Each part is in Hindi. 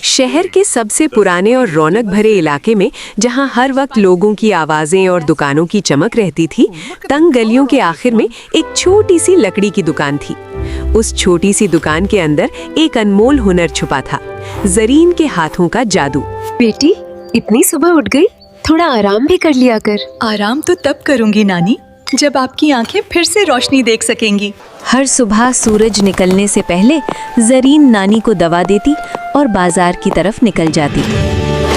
शहर के सबसे पुराने और रौनक भरे इलाके में, जहां हर वक्त लोगों की आवाजें और दुकानों की चमक रहती थी, तंग गलियों के आखिर में एक छोटी सी लकड़ी की दुकान थी। उस छोटी सी दुकान के अंदर एक अनमोल हुनर छुपा था, जरीन के हाथों का जादू। बेटी, इतनी सुबह उठ गई? थोड़ा आराम भी कर लिया कर। आराम तो तब करूंगी नानी, जब आपकी आंखें फिर से रोशनी देख सकेंगी। हर सुबह सूरज निकलने से पहले जरीन नानी को दवा देती और बाजार की तरफ निकल जाती।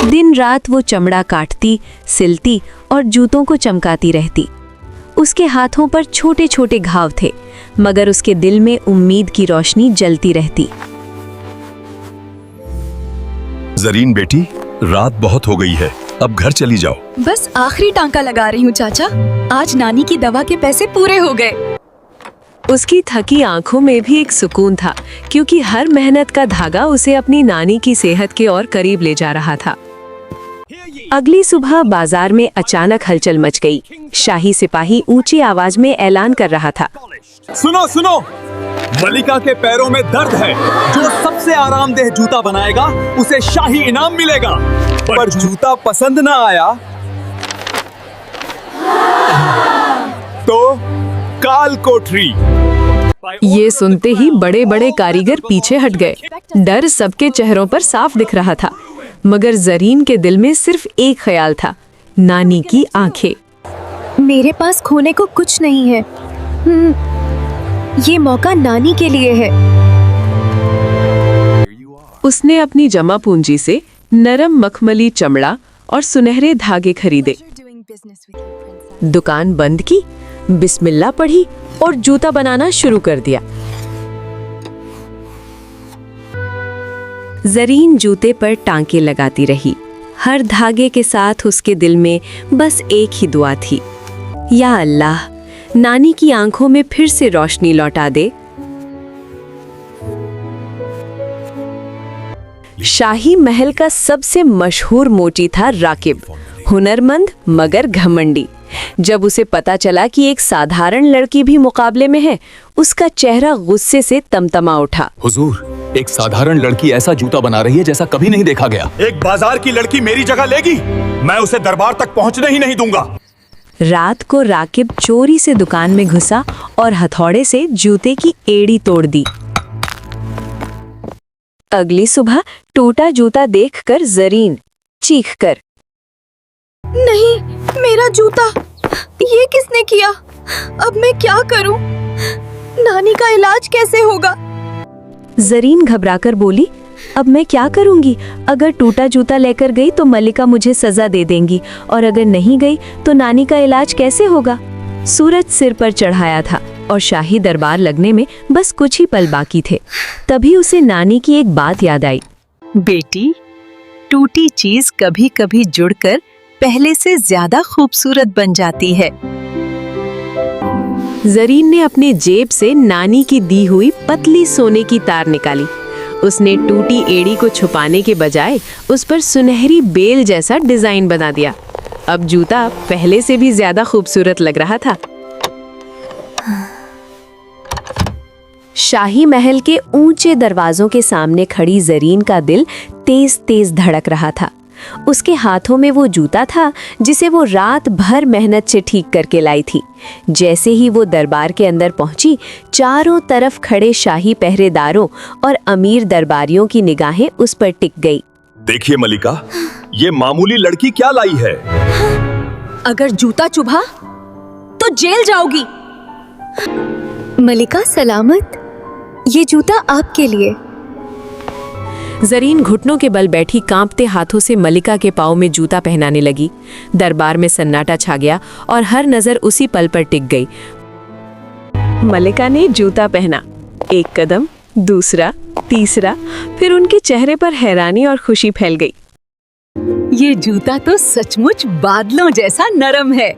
दिन रात वो चमड़ा काटती, सिलती और जूतों को चमकाती रहती। उसके हाथों पर छोटे छोटे घाव थे, मगर उसके दिल में उम्मीद की रोशनी जलती रहती। जरीन बेटी, रात बहुत हो गई है, अब घर चली जाओ। बस आखिरी टांका लगा रही हूँ चाचा, आज नानी की दवा के पैसे पूरे हो गए। उसकी थकी आंखों में भी एक सुकून था, क्योंकि हर मेहनत का धागा उसे अपनी नानी की सेहत के और करीब ले जा रहा था। अगली सुबह बाजार में अचानक हलचल मच गई। शाही सिपाही ऊंची आवाज में ऐलान कर रहा था, सुनो सुनो, मलिका के पैरों में दर्द है। जो सबसे आरामदेह जूता बनाएगा उसे शाही इनाम मिलेगा। पर जूता पसंद ना आया तो काल कोठरी। ये सुनते ही बड़े बड़े कारीगर पीछे हट गए। डर सबके चेहरों पर साफ दिख रहा था, मगर जरीन के दिल में सिर्फ एक ख्याल था, नानी की आंखें। मेरे पास खोने को कुछ नहीं है। ये मौका नानी के लिए है। उसने अपनी जमा पूंजी से नरम मखमली चमड़ा और सुनहरे धागे खरीदे, दुकान बंद की, बिस्मिल्लाह पढ़ी और जूता बनाना शुरू कर दिया। जरीन जूते पर टांके लगाती रही। हर धागे के साथ उसके दिल में बस एक ही दुआ थी, या अल्लाह, नानी की आंखों में फिर से रोशनी लौटा दे। शाही महल का सबसे मशहूर मोची था राकिब, हुनरमंद मगर घमंडी। जब उसे पता चला कि एक साधारण लड़की भी मुकाबले में है, उसका चेहरा गुस्से से तमतमा उठा। हुजूर, एक साधारण लड़की ऐसा जूता बना रही है जैसा कभी नहीं देखा गया। एक बाजार की लड़की मेरी जगह लेगी, मैं उसे दरबार तक पहुंचने ही नहीं दूंगा। रात को राकिब चोरी से दुकान में घुसा और हथौड़े से जूते की एड़ी तोड़ दी। अगली सुबह टूटा जूता देखकर जरीन चीखकर, नहीं, मेरा जूता, ये किसने किया? अब मैं क्या करूं? नानी का इलाज कैसे होगा? जरीन घबराकर बोली, अब मैं क्या करूंगी? अगर टूटा जूता लेकर गई तो मलिका मुझे सजा दे देंगी, और अगर नहीं गई तो नानी का इलाज कैसे होगा? सूरज सिर पर चढ़ाया था और शाही दरबार लगने में बस कुछ ही पल बाकी थे। तभी उसे नानी की एक बात याद आई। बेटी, टूटी चीज कभी कभी जुड़कर पहले से ज्यादा खूबसूरत बन जाती है। जरीन ने अपने जेब से नानी की दी हुई पतली सोने की तार निकाली। उसने टूटी एड़ी को छुपाने के बजाय उस पर सुनहरी बेल जैसा डिजाइन बना दिया। अब जूता पहले से भी ज्यादा खूबसूरत लग रहा था। शाही महल के ऊंचे दरवाजों के सामने खड़ी जरीन का दिल तेज तेज धड़क रहा था। उसके हाथों में वो जूता था जिसे वो रात भर मेहनत से ठीक करके लाई थी। जैसे ही वो दरबार के अंदर पहुंची, चारों तरफ खड़े शाही पहरेदारों और अमीर दरबारियों की निगाहें उस पर टिक गई। देखिए मलिका, ये मामूली लड़की क्या लाई है? अगर जूता चुभा तो जेल जाओगी। मलिका सलामत, ये जूता आपके लिए। जरीन घुटनों के बल बैठी कांपते हाथों से मलिका के पाँव में जूता पहनाने लगी। दरबार में सन्नाटा छा गया और हर नजर उसी पल पर टिक गई। मलिका ने जूता पहना, एक कदम, दूसरा, तीसरा, फिर उनके चेहरे पर हैरानी और खुशी फैल गई। ये जूता तो सचमुच बादलों जैसा नरम है।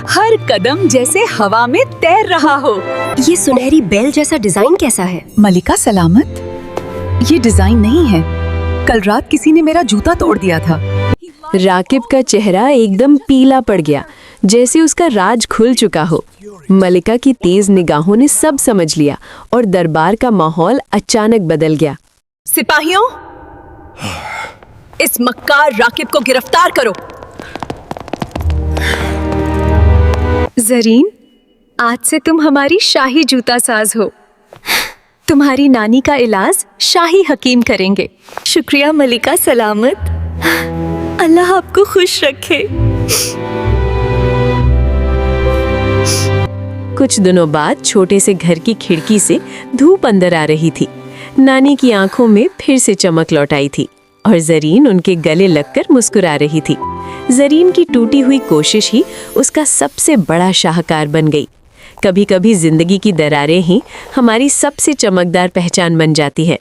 हर कदम जैसे हवा में तैर रहा हो। ये सुनहरी बेल जैसा डिजाइन कैसा है? मलिका सलामत, ये डिजाइन नहीं है। कल रात किसी ने मेरा जूता तोड़ दिया था। राकिब का चेहरा एकदम पीला पड़ गया, जैसे उसका राज खुल चुका हो। मलिका की तेज निगाहों ने सब समझ लिया और दरबार का माहौल अचानक बदल गया। सिपाहियों, इस मक्कार राकिब को गिरफ्तार करो। जरीन, आज से तुम हमारी शाही जूता साज हो। तुम्हारी नानी का इलाज शाही हकीम करेंगे। शुक्रिया मलिका सलामत। अल्लाह आपको खुश रखे। कुछ दिनों बाद छोटे से घर की खिड़की से धूप अंदर आ रही थी। नानी की आंखों में फिर से चमक लौट आई थी और जरीन उनके गले लगकर मुस्कुरा रही थी। जरीन की टूटी हुई कोशिश ही उसका सबसे बड़ा शाहकार बन गई। कभी कभी जिंदगी की दरारें ही हमारी सबसे चमकदार पहचान बन जाती है।